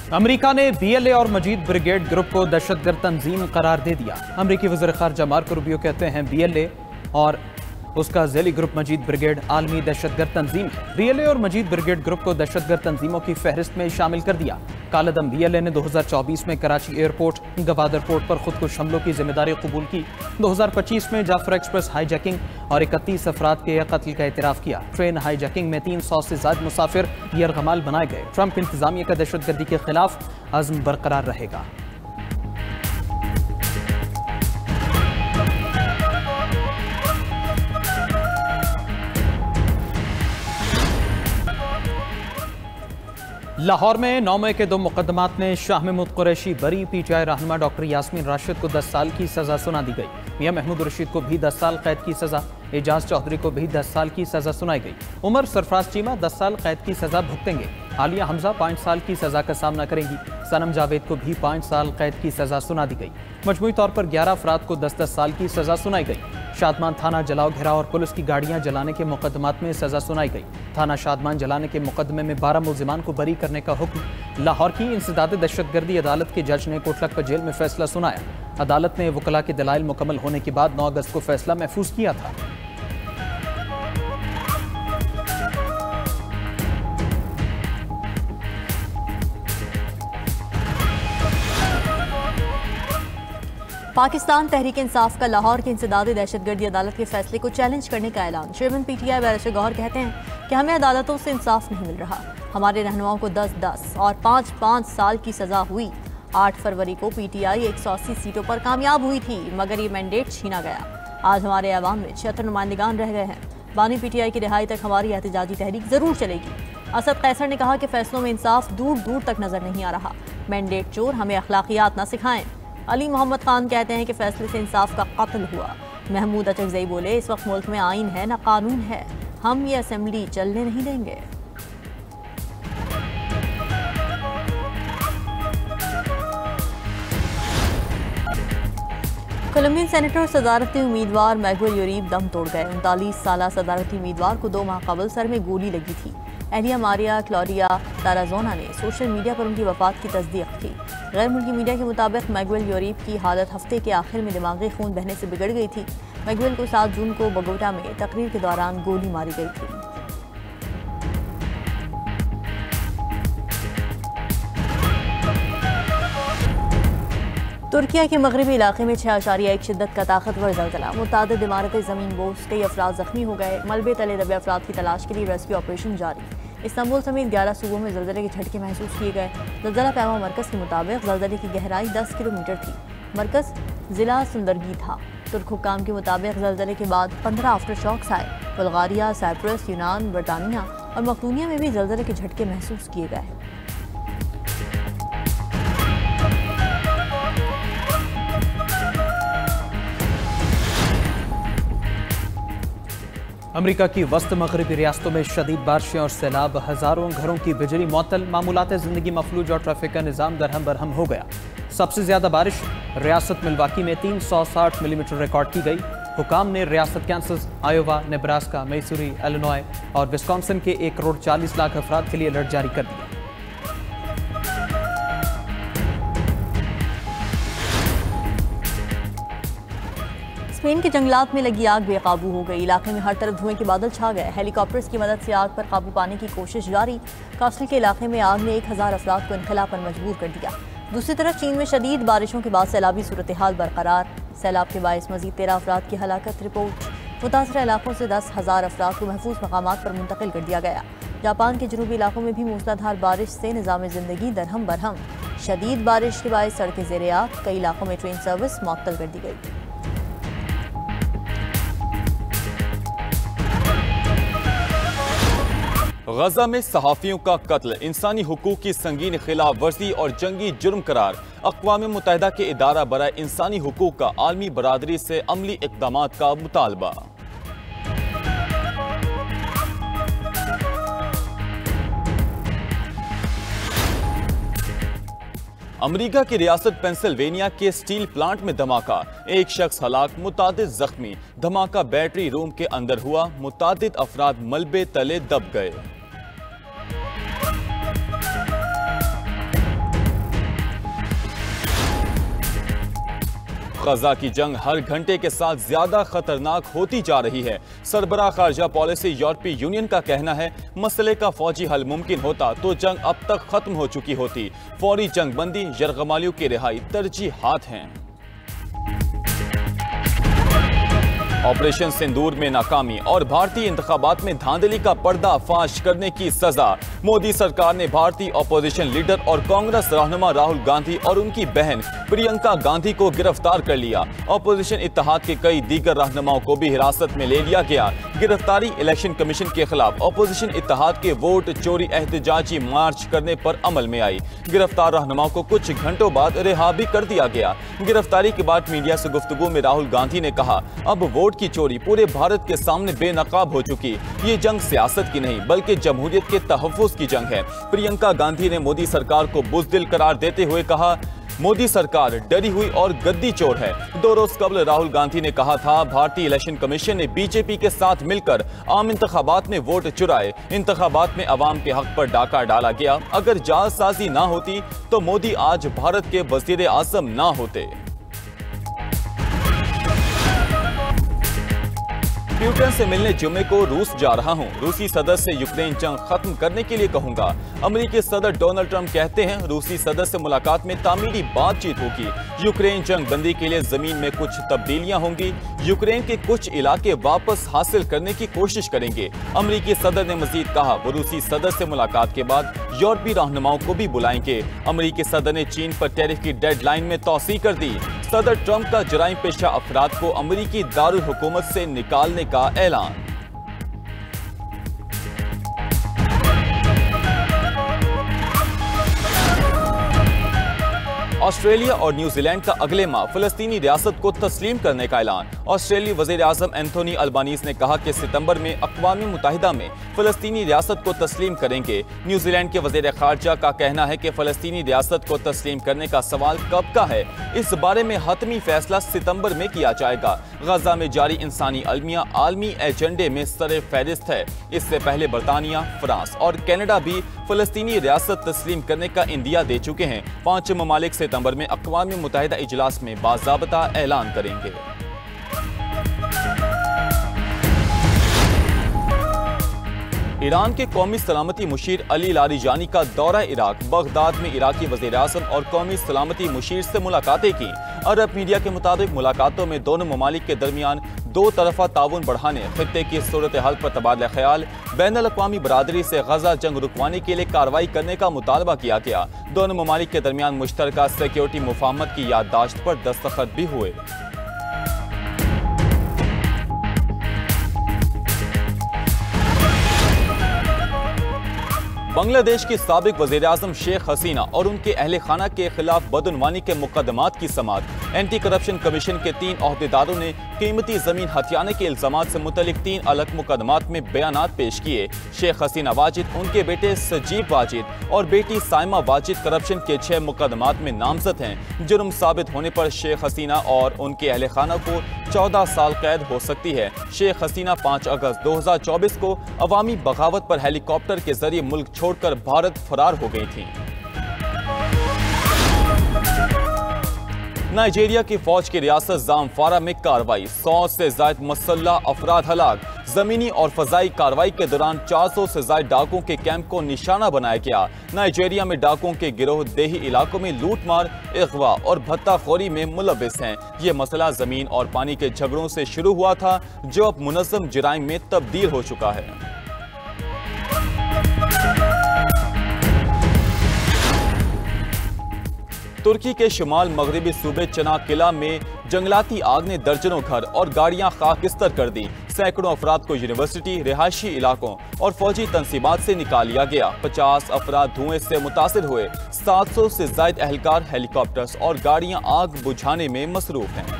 America ने BLA और मजीद brigade group को दहशतगर्द तंजीम करार दे दिया। अमेरिकी वज़ीर ख़ारजा मार्को रूबियो कहते हैं बीएलए और उसका ज़ैली ग्रुप मजीद ब्रिगेड आलमी दहशतगर्द तंजीम है। बीएलए और मजीद ब्रिगेड ग्रुप को दहशतगर्द तंजीमों की फहरिस्त में शामिल कर दिया। कालादम बीएलए ने 2024 में कराची एयरपोर्ट गवादर पोर्ट पर खुदकुश हमलों की जिम्मेदारी कबूल की। 2025 में जाफर एक्सप्रेस हाईजैकिंग और 31 अफराद के कत्ल का एतराफ़ किया। ट्रेन हाईजैकिंग में 300 से ज़ायद मुसाफिर यरगमाल बनाए गए। ट्रंप इंतजामिया का दहशतगर्दी के खिलाफ अज़्म बरकरार रहेगा। लाहौर में 9 मई के 2 मुकदमात में शाह महमूद कुरैशी बरी। पीटीआई रहनुमा डॉक्टर यास्मीन राशिद को 10 साल की सजा सुना दी गई। मियां महमूद रशीद को भी 10 साल कैद की सजा, एजाज चौधरी को भी 10 साल की सजा सुनाई गई। उमर सरफराज चीमा 10 साल कैद की सजा भुगतेंगे। आलिया हमजा 5 साल की सजा का सामना करेंगी। सनम जावेद को भी 5 साल कैद की सजा सुना दी गई। मजमूई तौर पर 11 अफराद को 10-10 साल की सजा सुनाई गई। शादमान थाना जलाओ घेराव और पुलिस की गाड़ियां जलाने के मुकदमात में सजा सुनाई गई। थाना शादमान जलाने के मुकदमे में 12 मुलजिमान को बरी करने का हुक्म। लाहौर की इंसदाद दहशतगर्दी अदालत के जज ने कोटलखपत जेल में फैसला सुनाया। अदालत ने वकला के दलाइल मुकम्मल होने के बाद 9 अगस्त को फैसला महफूज किया था। पाकिस्तान तहरीक इंसाफ का लाहौर की इंसदादी दहशतगर्दी अदालत के फैसले को चैलेंज करने का ऐलान। चेयरमैन पीटीआई बैरिस्टर गौहर कहते हैं कि हमें अदालतों से इंसाफ नहीं मिल रहा। हमारे रहनुमाओं को 10-10 और 5-5 साल की सजा हुई। 8 फरवरी को पीटीआई 180 सीटों पर कामयाब हुई थी, मगर ये मैंडेट छीना गया। आज हमारे ऐवान में 76 नुमाइंदगान रह गए हैं। बानी पीटीआई की रिहाई तक हमारी एहतजाजी तहरीक जरूर चलेगी। असद कैसर ने कहा कि फैसलों में इंसाफ दूर दूर तक नजर नहीं आ रहा। मैंडेट चोर हमें अखलाकियात न सिखाएं। अली मोहम्मद खान कहते हैं कि फैसले से इंसाफ का कत्ल हुआ। महमूद अचकजई बोले, इस वक्त मुल्क में आइन है न कानून है, हम ये असेंबली चलने नहीं देंगे। कोलंबियन सेनेटर और सदारती उम्मीदवार मैगुएल यूरीब दम तोड़ गए। 39 साल सदारती उम्मीदवार को 2 माह कबल सर में गोली लगी थी। एलिया मारिया क्लोरिया ताराजोना ने सोशल मीडिया पर उनकी वफात की तस्दीक की। गैर मुल्की मीडिया के मुताबिक मैगुएल यूरीब की हालत हफ्ते के आखिर में दिमागी खून बहने से बिगड़ गई थी। मैगुएल को 7 जून को बोगोटा में तकरीर के दौरान गोली मारी गई थी। तुर्किया के मगरबी इलाके में 6.1 शिद्दत का ताकतवर ज़लज़ला। मुतादिद इमारतें ज़मीन बोझ, कई अफराद जख्मी हो गए। मलबे तले दबे अफराद की तलाश के लिए रेस्क्यू ऑपरेशन जारी। इस्तांबुल समेत 11 सूबों में ज़लज़ले के झटके महसूस किए गए। ज़लज़ला पैमा मरकज़ के मुताबिक ज़लज़ले की गहराई 10 किलोमीटर थी। मरकज़ ज़िला सुंदरगी था। तुर्क हुक्काम के मुताबिक ज़लज़ले के बाद 15 आफ्टर शॉक्स आए। बुल्गारिया, साइप्रस, यूनान, बरतानिया और मकदूनिया में भी ज़लज़ले के झटके महसूस किए गए। अमेरिका की वस्त मगरबी रियासतों में शदीद बारिशें और सैलाब। हजारों घरों की बिजली मुअत्तल। मामूलात ज़िंदगी मफलूज और ट्रैफिक का निज़ाम दरहम बरहम हो गया। सबसे ज़्यादा बारिश रियासत मिल्वाकी में 360 मिलीमीटर रिकॉर्ड की गई। हुकाम ने रियासत कैंसस, आयोवा, नेब्रास्का, मैसूरी, इलिनॉय और विस्कॉन्सिन के 1 करोड़ 40 लाख अफराद के लिए अलर्ट जारी कर दिया। स्पेन के जंगलात में लगी आग बेकाबू हो गई। इलाके में हर तरफ धुएं के बादल छा गए। हेलीकॉप्टर्स की मदद से आग पर काबू पाने की कोशिश जारी। कास्टल के इलाके में आग ने 1000 अफराद को इनखला पर मजबूर कर दिया। दूसरी तरफ चीन में शदीद बारिशों के बाद सैलाबी सूरत हाल बरकरार। सैलाब के बायस मजीद 13 अफराद की हलाकत रिपोर्ट। मुतासरा इलाकों से 10,000 अफराद को महफूज मकामात पर मुंतकिल कर दिया गया। जापान के जनूबी इलाकों में भी मूसलाधार बारिश से निज़ाम ज़िंदगी दरहम बरहम। शदीद बारिश के बायस सड़कें ज़ेरे आग। कई इलाकों में ट्रेन सर्विस मुअत्तल कर दी गई। गजा में सहाफ़ियों का कत्ल इंसानी हुकूक की संगीन खिलाफ वर्जी और जंगी जुर्म करार। अक़वाम मुत्तहिदा के इदारा बराए इंसानी हुकूक का आलमी बरादरी से अमली इक़दामात का मुतालबा। अमरीका की रियासत पेंसिल्वेनिया के स्टील प्लांट में धमाका। 1 शख्स हलाक, मुतादिद जख्मी। धमाका बैटरी रूम के अंदर हुआ। मुतादिद अफराद मलबे तले दब गए। गजा की जंग हर घंटे के साथ ज्यादा खतरनाक होती जा रही है। सरबराह खारजा पॉलिसी यूरोपीय यूनियन का कहना है मसले का फौजी हल मुमकिन होता तो जंग अब तक खत्म हो चुकी होती। फौरी जंग बंदी, यरगमालियों की रिहाई तरजीहात हैं। ऑपरेशन सिंदूर में नाकामी और भारतीय इंतखाबात में धांधली का पर्दाफाश करने की सजा। मोदी सरकार ने भारतीय अपोजिशन लीडर और कांग्रेस रहनुमा राहुल गांधी और उनकी बहन प्रियंका गांधी को गिरफ्तार कर लिया। अपोजिशन इत्तेहाद के कई दीगर रहनुमाओं को भी हिरासत में ले लिया गया। गिरफ्तारी इलेक्शन कमीशन के खिलाफ अपोजिशन इत्तेहाद के वोट चोरी एहतजाजी मार्च करने पर अमल में आई। गिरफ्तार रहनुमाओं को कुछ घंटों बाद रिहा भी कर दिया गया। गिरफ्तारी के बाद मीडिया से गुफ्तगू में राहुल गांधी ने कहा, अब वोट की चोरी पूरे भारत के सामने बेनकाब हो चुकी। ये जंग सियासत की नहीं बल्कि जमहूरियत के तहफ्फुज की जंग है। प्रियंका गांधी ने मोदी सरकार को बुज़दिल करार देते हुए कहा, मोदी सरकार डरी हुई और गद्दी चोर है। 2 रोज कबल राहुल गांधी ने कहा था, भारतीय इलेक्शन कमीशन ने बीजेपी के साथ मिलकर आम इंतखाबात में वोट चुराए। इंतखाबात में अवाम के हक पर डाका डाला गया। अगर जालसाजी ना होती तो मोदी आज भारत के वजीर आज़म ना होते। पुतिन से मिलने जुम्मे को रूस जा रहा हूं। रूसी सदर से यूक्रेन जंग खत्म करने के लिए कहूंगा। अमेरिकी सदर डोनाल्ड ट्रंप कहते हैं, रूसी सदर से मुलाकात में तामीरी बातचीत होगी। यूक्रेन जंग बंदी के लिए जमीन में कुछ तब्दीलियां होंगी। यूक्रेन के कुछ इलाके वापस हासिल करने की कोशिश करेंगे। अमेरिकी सदर ने मजीद कहा, वो रूसी सदर से मुलाकात के बाद यूरोपीय रहनुमाओं को भी बुलाएंगे। अमेरिकी सदर ने चीन पर टैरिफ की डेडलाइन में तौसीह कर दी। सदर ट्रंप का जराइम पेशा अफराद को अमेरिकी दारुल हुकूमत से निकालने का ऐलान। ऑस्ट्रेलिया और न्यूजीलैंड का अगले माह फलस्तीनी रियासत को तस्लीम करने का ऐलान। ऑस्ट्रेलियाई वज़ीर आज़म एंथोनी अल्बानीज़ ने कहा कि सितंबर में अक़वाम मुत्तहिदा में फलस्तीनी रियासत को तस्लीम करेंगे। न्यूजीलैंड के वज़ीर ख़ारजा का कहना है कि फलस्तीनी रियासत को तस्लीम करने का सवाल कब का है। इस बारे में हतमी फैसला सितंबर में किया जाएगा। गजा में जारी इंसानी अलमिया आलमी एजेंडे में सर फहरिस्त है। इससे पहले बरतानिया, फ्रांस और कनाडा भी फलस्तीनी रियासत तस्लीम करने का इंदिया दे चुके हैं। 5 ममालिक सितंबर में अक़वाम मुत्तहिदा इजलास में बाज़ाबता ऐलान करेंगे। ईरान के कौमी सलामती मुशीर अली लारिजानी का दौरा इराक। बगदाद में इराकी वज़ीर आज़म और कौमी सलामती मुशीर से मुलाकातें की। अरब मीडिया के मुताबिक मुलाकातों में दोनों ममालिक के दरमियान 2 तरफ़ा ताउन बढ़ाने, खित्ते की सूरत हाल पर तबादला ख्याल, बैनुल अक़वामी बरादरी से गजा जंग रुकवाने के लिए कार्रवाई करने का मुतालबा किया गया। दोनों ममालिक के दरमियान मुश्तरका सिक्योरिटी मुफाहमत की याददाश्त पर दस्तखत भी हुए। बांग्लादेश की साबिक वज़ीर आज़म शेख हसीना और उनके अहले खाना के खिलाफ बदउनवानी के मुकदमात की समाअत। एंटी करप्शन कमीशन के 3 अहदेदारों ने कीमती जमीन हथियाने के इल्जामात से मुतल्लिक 3 अलग मुकदमात में बयानात पेश किए। शेख हसीना वाजिद, उनके बेटे सजीब वाजिद और बेटी साइमा वाजिद करप्शन के 6 मुकदमात में नामजद हैं। जुर्म साबित होने पर शेख हसीना और उनके अहले खाना को 14 साल कैद हो सकती है। शेख हसीना 5 अगस्त 2024 को अवामी बगावत पर हेलीकॉप्टर के जरिए मुल्क छोड़कर भारत फरार हो गई थी। नाइजीरिया की फौज की रियासत ज़ामफारा में कार्रवाई। 100 से ज्यादा मुसल्लह अफराद हलाक। जमीनी और फजाई कार्रवाई के दौरान 400 से ज्यादा डाकुओं के कैंप को निशाना बनाया गया। नाइजीरिया में डाकुओं के गिरोह देही इलाकों में लूटमार, अगवा और भत्ताखोरी में मुलविस हैं। ये मसला जमीन और पानी के झगड़ों से शुरू हुआ था, जो अब मुनज़्ज़म जराइम में तब्दील हो चुका है। तुर्की के शुमाल मगरबी सूबे चनाकिला में जंगलाती आग ने दर्जनों घर और गाड़ियां खाकिस्तर कर दी। सैकड़ों अफराद को यूनिवर्सिटी, रिहायशी इलाकों और फौजी तंसीबात से निकाल लिया गया। 50 अफराद धुएं से मुतासिर हुए। 700 से ज्यादा एहलकार हेलीकॉप्टर्स और गाड़ियां आग बुझाने में मसरूफ हैं।